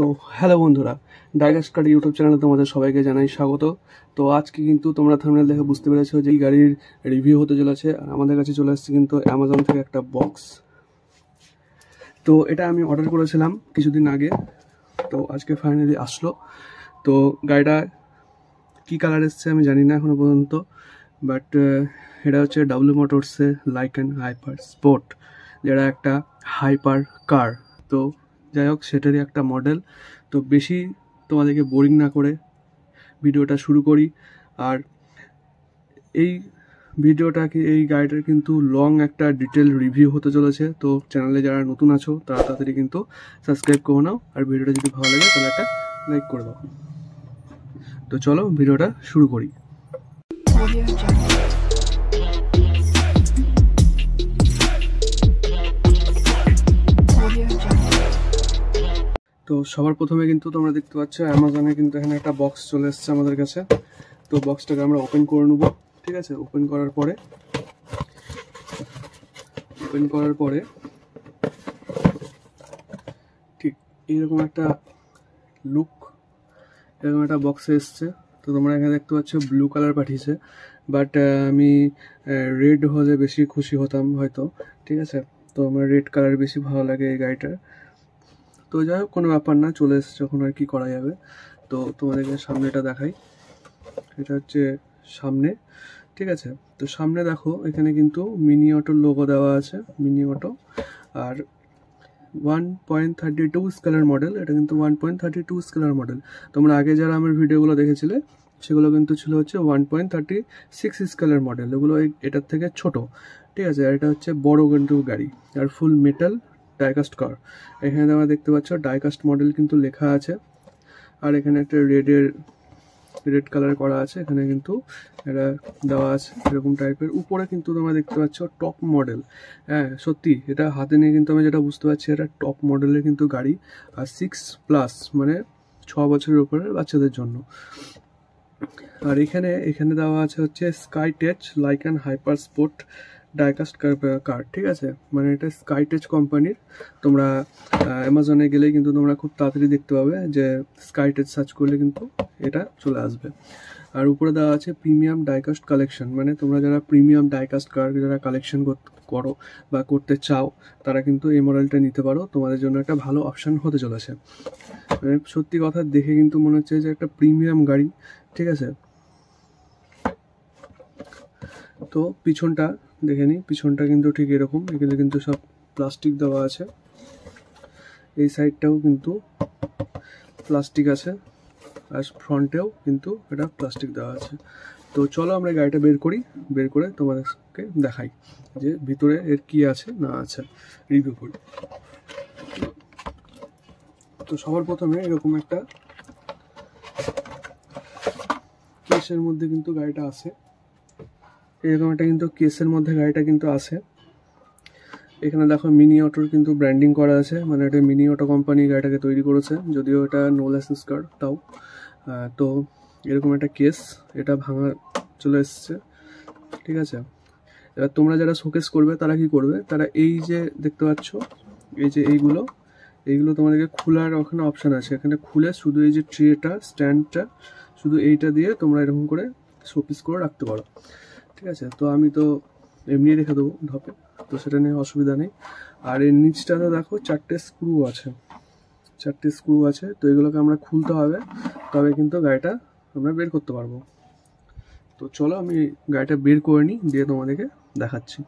তো হ্যালো বন্ধুরা, ডাইগাস্ট কার ইউটিউব চ্যানেলে তোমাদের সবাইকে জানাই স্বাগত। তো আজকে কিন্তু তোমরা থাম্বনেল দেখে বুঝতে পেরেছো যে এই গাড়ির রিভিউ হতে চলেছে। আর আমাদের কাছে চলে আসছে কিন্তু অ্যামাজন থেকে একটা বক্স। তো এটা আমি অর্ডার করেছিলাম কিছুদিন আগে, তো আজকে ফাইনালি আসলো। তো গাড়িটা কী কালার এসছে আমি জানি না এখনো পর্যন্ত, বাট এটা হচ্ছে ডাব্লিউ মোটরসের লাইকান হাইপার স্পোর্ট, যেটা একটা হাইপার কার। তো যাই হোক, সেটারই একটা মডেল। তো বেশি তোমাদেরকে বোরিং না করে ভিডিওটা শুরু করি। আর এই এই গাড়িটার কিন্তু লং একটা ডিটেল রিভিউ হতে চলেছে। তো চ্যানেলে যারা নতুন আছো তারা তাড়াতাড়ি কিন্তু সাবস্ক্রাইব করে নাও, আর ভিডিওটা যদি ভালো লাগে তাহলে একটা লাইক করে দাও। তো চলো ভিডিওটা শুরু করি। তো সবার প্রথমে কিন্তু তোমরা দেখতে পাচ্ছ অ্যামাজনে কিন্তু এখানে একটা বক্স চলে এসছে আমাদের কাছে। তো বক্সটাকে আমরা ওপেন করে নেবো, ঠিক আছে। ওপেন করার পরে ঠিক এইরকম একটা লুক, এরকম একটা বক্সে এসছে। তো তোমরা এখানে দেখতে পাচ্ছ ব্লু কালার পাঠিয়েছে, বাট আমি রেড হলে বেশি খুশি হতাম হয়তো, ঠিক আছে। তো আমার রেড কালার বেশি ভালো লাগে এই গাড়িটার। তো যাই হোক, কোনো ব্যাপার না, চলে এসছে যখন আর কি করা যাবে। তো তোমাদেরকে সামনেটা দেখাই। এটা হচ্ছে সামনে, ঠিক আছে। তো সামনে দেখো, এখানে কিন্তু মিনি অটোর লোগো দেওয়া আছে, মিনি অটো। আর 1.32 স্কেলার মডেল, এটা কিন্তু 1.32 স্কেলার মডেল। তোমরা আগে যারা আমার ভিডিওগুলো দেখেছিলে সেগুলো কিন্তু ছিল হচ্ছে 1.36 স্কেলার মডেল, এগুলো এটার থেকে ছোট, ঠিক আছে। আর এটা হচ্ছে বড় কিন্তু গাড়ি, আর ফুল মেটাল ডাইকাস্ট কার। এখানে তোমরা দেখতে পাচ্ছ ডাইকাস্ট মডেল কিন্তু লেখা আছে। আর এখানে একটা রেড কালার করা আছে, এখানে কিন্তু এটা দেওয়া আছে এরকম টাইপের। উপরে কিন্তু তোমরা দেখতে পাচ্ছ টপ মডেল। হ্যাঁ সত্যি, এটা হাতে নিয়ে কিন্তু আমি যেটা বুঝতে পারছি এটা টপ মডেলের কিন্তু গাড়ি। আর 6+ মানে 6 বছরের উপরে বাচ্চাদের জন্য। আর এখানে দেওয়া আছে হচ্ছে স্কাইটেচ লাইকান হাইপার স্পোর্ট ডাইকাস্ট কার, ঠিক আছে। মানে এটা স্কাইটেচ কোম্পানির। তোমরা অ্যামাজনে গেলে কিন্তু তোমরা খুব তাড়াতাড়ি দেখতে পাবে যে স্কাইটেচ সার্চ করলে কিন্তু এটা চলে আসবে। আর উপরে দেওয়া আছে প্রিমিয়াম ডাইকাস্ট কালেকশন, মানে তোমরা যারা প্রিমিয়াম ডাইকাস্ট কার যারা কালেকশন করো বা করতে চাও তারা কিন্তু এই মডেলটা নিতে পারো, তোমাদের জন্য একটা ভালো অপশান হতে চলেছে। মানে সত্যি কথা দেখে কিন্তু মনে হচ্ছে যে একটা প্রিমিয়াম গাড়ি, ঠিক আছে। তো পিছনটা দেখে নিই, পিছনটা কিন্তু ঠিক এরকম, এগুলো কিন্তু সব প্লাস্টিক দেওয়া আছে। এই সাইডটাও কিন্তু প্লাস্টিক আছে, আর ফ্রন্টেও কিন্তু এটা প্লাস্টিক দেওয়া আছে। তো চলো আমরা গাড়িটা বের করে তোমাদেরকে দেখাই যে ভিতরে এর কি আছে না আছে, রিভিউ করি। তো সবার প্রথমে এরকম একটা কেসের মধ্যে কিন্তু গাড়িটা আছে, এরকম একটা কিন্তু কেসের মধ্যে গাড়িটা কিন্তু আছে। এখানে দেখো মিনি অটোর কিন্তু ব্র্যান্ডিং করা আছে, মানে এটা মিনি অটো কোম্পানি গাড়িটাকে তৈরি করেছে, যদিও এটা নো লাইসেন্স কার তাও। তো এরকম একটা কেস, এটা ভাঙা চলে এসছে, ঠিক আছে। এবার তোমরা যারা শোকেস করবে তারা কি করবে, তারা এই যে দেখতে পাচ্ছ এই যে এইগুলো তোমাদেরকে খোলার ওখানে অপশান আছে, এখানে খুলে শুধু এই যে ট্রেটা স্ট্যান্ডটা শুধু এইটা দিয়ে তোমরা এরকম করে শোপিস করে রাখতে পারো, ঠিক আছে। তো আমি তো এমনি রেখে দেবো ঢপে, তো সেটা নিয়ে অসুবিধা নেই। আর এর নিচটাতে দেখো 4টে স্ক্রু আছে, তো এগুলোকে আমরা খুলতে হবে, তবে কিন্তু গাড়িটা আমরা বের করতে পারবো। তো চলো আমি গাড়িটা বের করে নিই, দিয়ে তোমাদেরকে দেখাচ্ছি।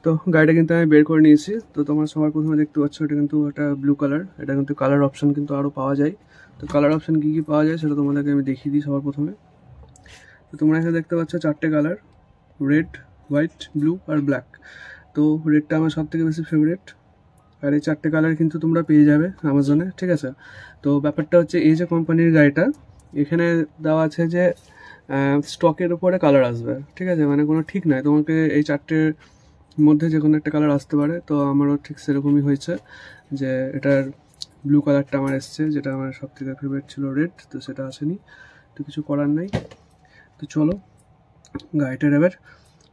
তো গাড়িটা কিন্তু আমি বের করে নিয়েছি। তো তোমরা সবার প্রথমে দেখতে পাচ্ছ এটা কিন্তু একটা ব্লু কালার, এটা কিন্তু কালার অপশান কিন্তু আরও পাওয়া যায়। তো কালার অপশান কী কী পাওয়া যায় সেটা তোমাদেরকে আমি দেখিয়ে দিই সবার প্রথমে। তো তোমরা এখানে দেখতে পাচ্ছ 4টে কালার, রেড, হোয়াইট, ব্লু আর ব্ল্যাক। তো রেডটা আমার সব থেকে বেশি ফেভারিট। আর এই 4টে কালার কিন্তু তোমরা পেয়ে যাবে অ্যামাজনে, ঠিক আছে। তো ব্যাপারটা হচ্ছে এই যে কোম্পানির গাড়িটা, এখানে দেওয়া আছে যে স্টকের উপরে কালার আসবে, ঠিক আছে। মানে কোনো ঠিক নাই, তোমাকে এই 4টের মধ্যে যে কোনো একটা কালার আসতে পারে। তো আমারও ঠিক সেরকমই হয়েছে যে এটার ব্লু কালারটা আমার এসছে, যেটা আমার সব থেকে ফেভারিট ছিল রেড, তো সেটা আসেনি, তো কিছু করার নেই। তো চলো গাড়িটার এবার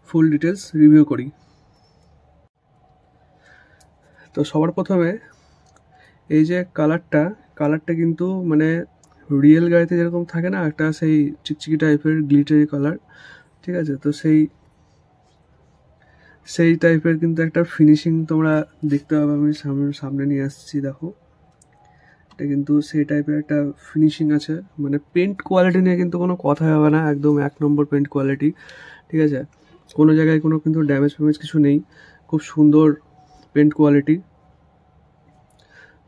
ফুল ডিটেলস রিভিউ করি। তো সবার প্রথমে এই যে কালারটা কিন্তু মানে রিয়েল গাড়িতে যেরকম থাকে না একটা সেই চিকচিকি টাইপের গ্লিটারি কালার, ঠিক আছে? তো সেই টাইপের কিন্তু একটা ফিনিশিং তোমরা দেখতে পাবে। আমি সামনে নিয়ে আসছি, দেখো এটা কিন্তু সেই টাইপের একটা ফিনিশিং আছে। মানে পেন্ট কোয়ালিটি নিয়ে কিন্তু কোনো কথা হবে না, একদম 1 নম্বর পেন্ট কোয়ালিটি, ঠিক আছে? কোনো জায়গায় কোনো কিন্তু ড্যামেজ ফ্যামেজ কিছু নেই, খুব সুন্দর পেন্ট কোয়ালিটি।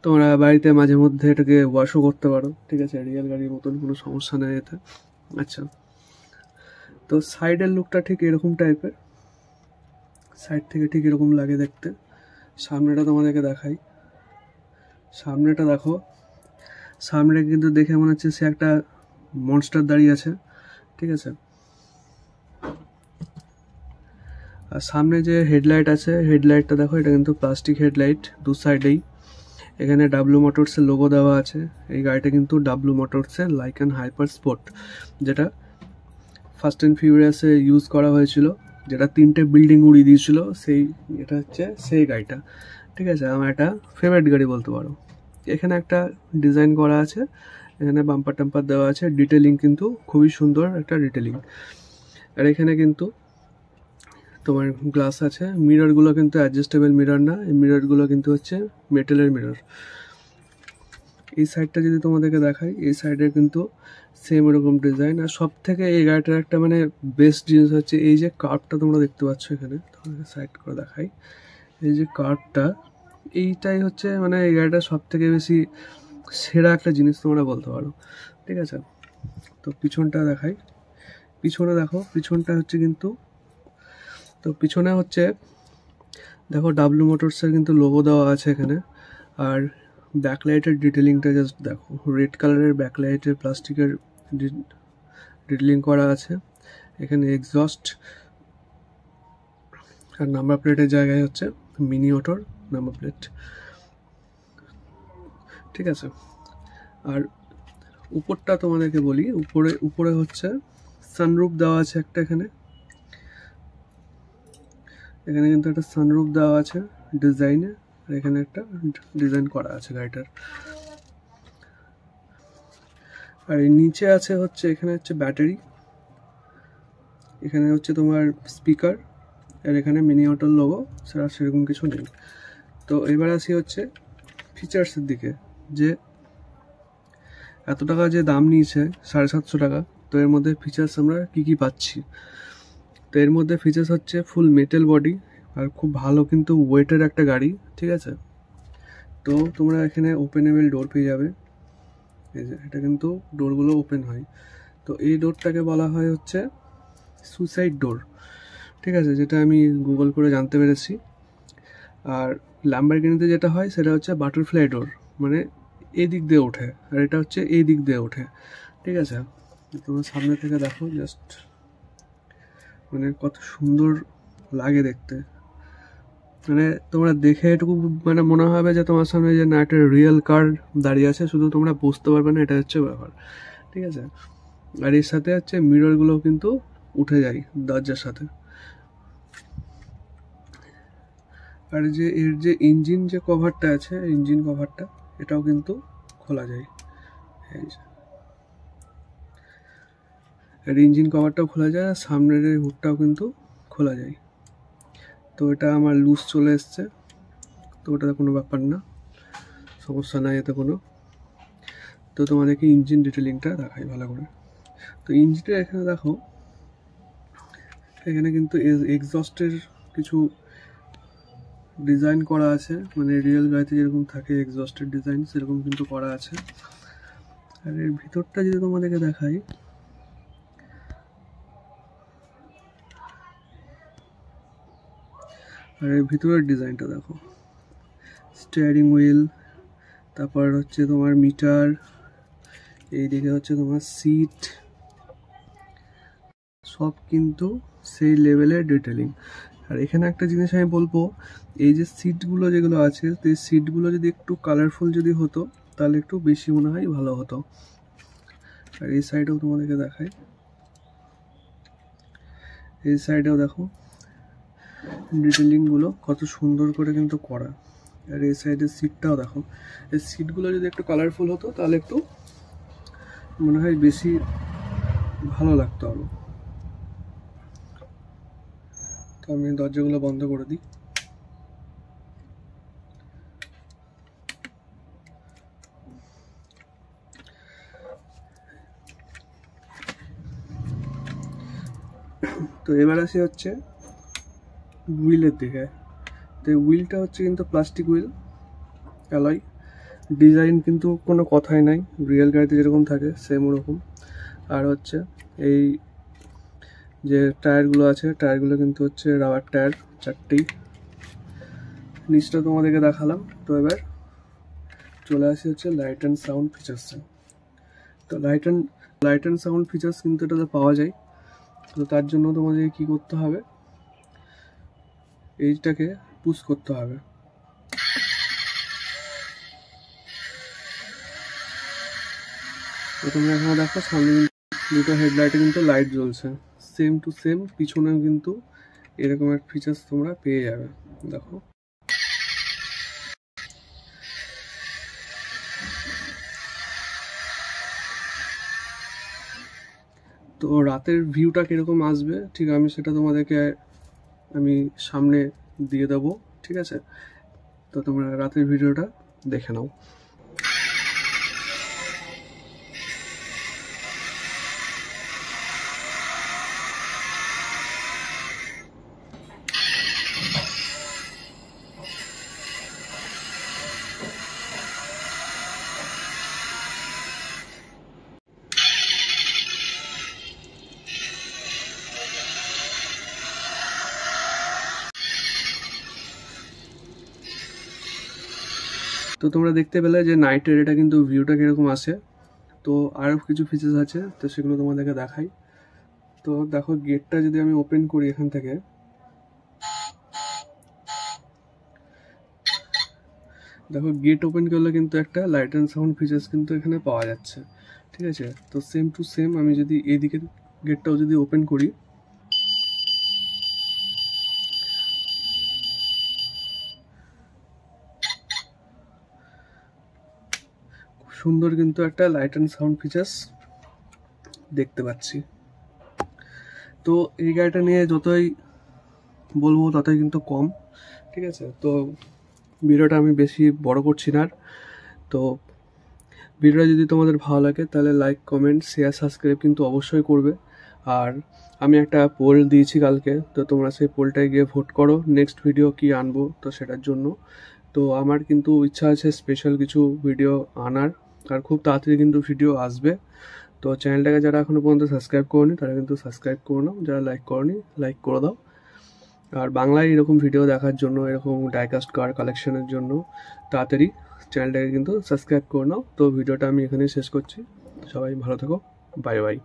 তোমরা বাড়িতে মাঝে মধ্যে এটাকে ওয়াশও করতে পারো, ঠিক আছে? রিয়েল গাড়ির মতন কোনো সমস্যা নেই এতে। আচ্ছা, তো সাইডের লুকটা ঠিক এরকম টাইপের, সাইড থেকে ঠিক এরকম লাগে দেখতে। সামনেটা তোমাদেরকে দেখাই, সামনেটা দেখো, সামনে কিন্তু দেখে মনে হচ্ছে সে একটা মনস্টার দাঁড়িয়ে আছে, ঠিক আছে? আর সামনে যে হেডলাইট আছে, হেডলাইটটা দেখো, এটা কিন্তু প্লাস্টিক হেডলাইট দু সাইডেই। এখানে ডাব্লু মোটরসের লোগো দেওয়া আছে। এই গাড়িটা কিন্তু ডাব্লু মোটরসের লাইকান হাইপার স্পোর্ট, যেটা ফার্স্ট অ্যান্ড ফিউরিয়াসে ইউজ করা হয়েছিল, যেটা 3টে বিল্ডিং উড়িয়ে দিয়েছিল, এটা হচ্ছে সেই গাড়িটা, ঠিক আছে? আমার একটা ফেভারিট গাড়ি বলতে পারো। এখানে একটা ডিজাইন করা আছে, এখানে বাম্পার টাম্পার দেওয়া আছে, ডিটেলিং কিন্তু খুবই সুন্দর একটা ডিটেলিং। আর এখানে কিন্তু তোমার গ্লাস আছে, মিররগুলো কিন্তু অ্যাডজাস্টেবল মিরর না, এই মিররগুলো কিন্তু হচ্ছে মেটালের মিরর। এই সাইডটা যদি তোমাদেরকে দেখাই, এই সাইডে কিন্তু সেম এরকম ডিজাইন। আর সব থেকে এই গাড়িটার একটা মানে বেস্ট জিনিস হচ্ছে এই যে কার্ভটা তোমরা দেখতে পাচ্ছ এখানে, তোমাদের সাইড করে দেখাই, এই যে কার্ভটা, এইটাই হচ্ছে মানে এই গাড়িটার সব থেকে বেশি সেরা একটা জিনিস তোমরা বলতে পারো, ঠিক আছে? তো পিছনটা দেখাই, পিছনে দেখো, পিছনটা হচ্ছে কিন্তু, তো পিছনে হচ্ছে দেখো ডাব্লু মোটরসের কিন্তু লোগো দেওয়া আছে এখানে। আর ব্যাকলাইটের ডিটেলিংটা জাস্ট দেখো, রেড কালারের ব্যাকলাইটের প্লাস্টিকের ডিটেলিং করা আছে। এখানে এক্সস্ট আর নাম্বার প্লেটের জায়গায় হচ্ছে মিনি অটোর নাম্বার প্লেট, ঠিক আছে? আর উপরটা তোমাদেরকে বলি, উপরে হচ্ছে সানরুফ দেওয়া আছে একটা, এখানে কিন্তু একটা সানরুফ দেওয়া আছে ডিজাইনে, আর এখানে একটা ডিজাইন করা আছে গাড়িটার। আর এই নিচে আছে হচ্ছে, এখানে হচ্ছে ব্যাটারি, এখানে হচ্ছে তোমার স্পিকার, আর এখানে মিনি অটোর লোগো, সেরকম কিছু নেই। তো এবার আসি হচ্ছে ফিচার্সের দিকে, যে এত টাকা যে দাম নিয়েছে 750 টাকা, তো এর মধ্যে ফিচার্স আমরা কি পাচ্ছি। তো এর মধ্যে ফিচার্স হচ্ছে ফুল মেটাল বডি, আর খুব ভালো কিন্তু ওয়েটের একটা গাড়ি, ঠিক আছে? তো তোমরা এখানে ওপেনেবল ডোর পেয়ে যাবে, এই যে এটা কিন্তু ডোরগুলো ওপেন হয়। তো এই ডোরটাকে বলা হয় হচ্ছে সুইসাইড ডোর, ঠিক আছে? যেটা আমি গুগল করে জানতে পেরেছি। আর ল্যাম্বরগিনিতে যেটা হয় সেটা হচ্ছে বাটারফ্লাই ডোর, মানে এই দিক দিয়ে ওঠে, আর এটা হচ্ছে এই দিক দিয়ে ওঠে, ঠিক আছে? তোমার সামনে থেকে দেখো জাস্ট, মানে কত সুন্দর লাগে দেখতে। মানে তোমরা দেখে এটুকু মানে মনে হবে যে তোমার সামনে যে না একটা রিয়েল কার দাঁড়িয়ে আছে, শুধু তোমরা বুঝতে পারবে না, এটা হচ্ছে ব্যাপার, ঠিক আছে? আর এর সাথে হচ্ছে মিররগুলোও কিন্তু উঠে যায় দরজার সাথে। আর যে এর যে ইঞ্জিন যে কভারটা আছে, ইঞ্জিন কভারটা, এটাও কিন্তু খোলা যায়, এই যে এর ইঞ্জিন কভারটাও খোলা যায়, আর সামনের এই হুডটাও কিন্তু খোলা যায়। তো এটা আমার লুজ চলে এসছে, তো ওটা কোনো ব্যাপার না, সমস্যা নাই এতে কোনো। তো তোমাদেরকে ইঞ্জিন ডিটেলিংটা দেখাই ভালো করে। তো ইঞ্জিনটা এখানে দেখো, এখানে কিন্তু এক্সস্টের কিছু ডিজাইন করা আছে, মানে রিয়েল গাড়িতে যেরকম থাকে এক্সস্টের ডিজাইন, সেরকম কিন্তু করা আছে। আর এর ভিতরটা যদি তোমাদেরকে দেখাই, আর এর ভিতরের ডিজাইনটা দেখো, স্টিয়ারিং হুইল, তারপর হচ্ছে তোমার মিটার, এইদিকে হচ্ছে তোমার সিট, সব কিন্তু সেই লেভেলের ডিটেলিং। আর এখানে একটা জিনিস আমি বলবো, এই যে সিটগুলো যেগুলো আছে, এই সিটগুলো যদি একটু কালারফুল যদি হতো তাহলে একটু বেশি মনে হয় ভালো হতো। আর এই সাইডেও তোমাদেরকে দেখাই, এই সাইডেও দেখো ডিটেলিংগুলো কত সুন্দর করে কিন্তু করা, আর এই সাইডের সিটটাও দেখো, এই সিটগুলো যদি একটু কালারফুল হতো তাহলে একটু মনে হয় বেশি ভালো লাগতো আরো। তো আমি দরজাগুলো বন্ধ করে দিই। তো এবার আসি হচ্ছে হুইলের দিকে। তো হুইলটা হচ্ছে কিন্তু প্লাস্টিক হুইল, অ্যালয় ডিজাইন, কিন্তু কোনো কথাই নাই, রিয়েল গাড়িতে যেরকম থাকে সেম ওরকম। আর হচ্ছে এই যে টায়ারগুলো আছে, টায়ারগুলো কিন্তু হচ্ছে রাবার টায়ার, 4টেই। নিচটা তোমাদেরকে দেখালাম। তো এবার চলে আসি হচ্ছে লাইট অ্যান্ড সাউন্ড ফিচার্সে। তো লাইট অ্যান্ড সাউন্ড ফিচার্স কিন্তু এটাতে পাওয়া যায়। তো তার জন্য তোমাদেরকে কী করতে হবে, এইটাকে পুশ করতে হবে। তো তোমরা এখানে দেখো সামনে দুটো হেডলাইটে কিন্তু লাইট জ্বলছে, সেম টু সেম পিছনেও কিন্তু এরকম একটা ফিচার্স তোমরা পেয়ে যাবে। দেখো তো রাতের ভিউটা কিরকম আসবে ঠিক আমি সেটা তোমাদেরকে আমি সামনে দিয়ে দেবো, ঠিক আছে? তো তোমরা রাতের ভিডিওটা দেখে নাও। তো তোমরা দেখতে পেলে যে নাইটের এটা কিন্তু ভিউটা কিরকম আসে। তো আরও কিছু ফিচার্স আছে, তো সেগুলো তোমাদেরকে দেখাই। তো দেখো গেটটা যদি আমি ওপেন করি এখান থেকে, দেখো গেট ওপেন করলে কিন্তু একটা লাইট অ্যান্ড সাউন্ড ফিচার্স কিন্তু এখানে পাওয়া যাচ্ছে, ঠিক আছে? তো সেম টু সেম আমি যদি এইদিকে গেটটাও যদি ওপেন করি, সুন্দর কিন্তু একটা লাইট অ্যান্ড সাউন্ড ফিচার্স দেখতে পাচ্ছি। তো এই গাড়িটা নিয়ে যতই বলবো ততই কিন্তু কম, ঠিক আছে? তো ভিডিওটা আমি বেশি বড় করছি না। তো ভিডিওটা যদি তোমাদের ভালো লাগে তাহলে লাইক, কমেন্ট, শেয়ার, সাবস্ক্রাইব কিন্তু অবশ্যই করবে। আর আমি একটা পোল দিয়েছি কালকে, তো তোমরা সেই পোলটায় গিয়ে ভোট করো নেক্সট ভিডিও কি আনবো তো সেটার জন্য। তো আমার কিন্তু ইচ্ছা আছে স্পেশাল কিছু ভিডিও আনার, আর খুব তাড়াতাড়ি কিন্তু ভিডিও আসবে। তো চ্যানেলটাকে যারা এখনও পর্যন্ত সাবস্ক্রাইব করোনি তারা কিন্তু সাবস্ক্রাইব করে নাও, যারা লাইক করোনি লাইক করে দাও। আর বাংলায় এরকম ভিডিও দেখার জন্য, এরকম ডাইকাস্ট কার কালেকশনের জন্য তাড়াতাড়ি চ্যানেলটাকে কিন্তু সাবস্ক্রাইব করে নাও। তো ভিডিওটা আমি এখানেই শেষ করছি। সবাই ভালো থেকো, বাই বাই।